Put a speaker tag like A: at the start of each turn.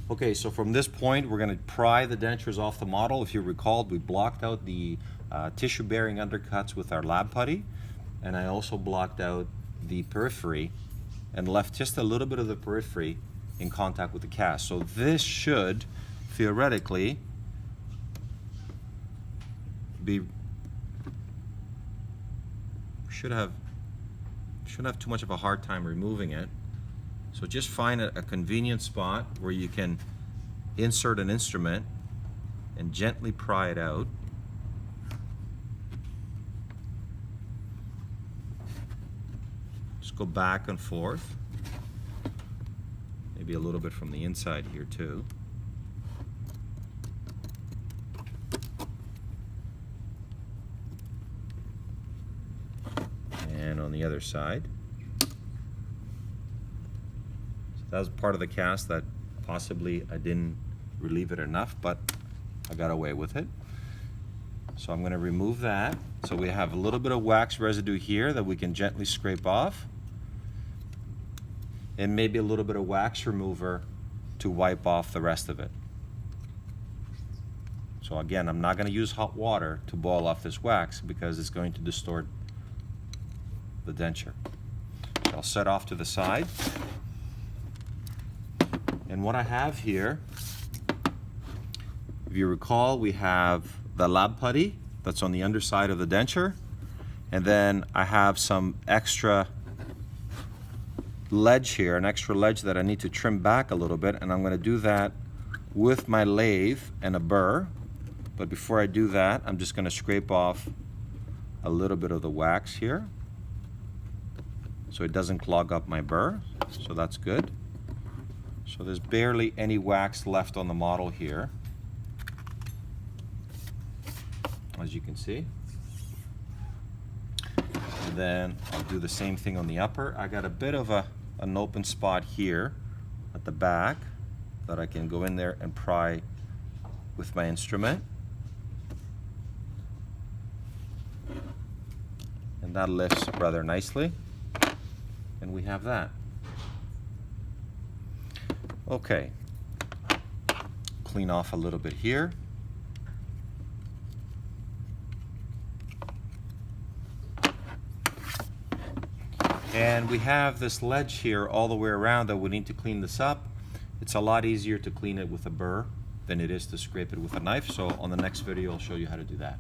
A: Okay, so from this point, we're going to pry the dentures off the model. If you recall, we blocked out the tissue-bearing undercuts with our lab putty, and I also blocked out the periphery and left just a little bit of the periphery in contact with the cast. So this should, theoretically, shouldn't have too much of a hard time removing it. So just find a convenient spot where you can insert an instrument and gently pry it out. Just go back and forth. Maybe a little bit from the inside here too. And on the other side. That was part of the cast that possibly I didn't relieve it enough, but I got away with it. So I'm going to remove that. So we have a little bit of wax residue here that we can gently scrape off, and maybe a little bit of wax remover to wipe off the rest of it. So again, I'm not going to use hot water to boil off this wax because it's going to distort the denture. So I'll set off to the side. And what I have here, if you recall, we have the lab putty that's on the underside of the denture, and then I have some extra ledge here, an extra ledge that I need to trim back a little bit, and I'm going to do that with my lathe and a burr. But before I do that, I'm just going to scrape off a little bit of the wax here so it doesn't clog up my burr, so that's good. So there's barely any wax left on the model here, as you can see. And then I'll do the same thing on the upper. I got a bit of an open spot here at the back that I can go in there and pry with my instrument. And that lifts rather nicely. And we have that. Okay, clean off a little bit here. And we have this ledge here all the way around that we need to clean this up. It's a lot easier to clean it with a burr than it is to scrape it with a knife. So on the next video, I'll show you how to do that.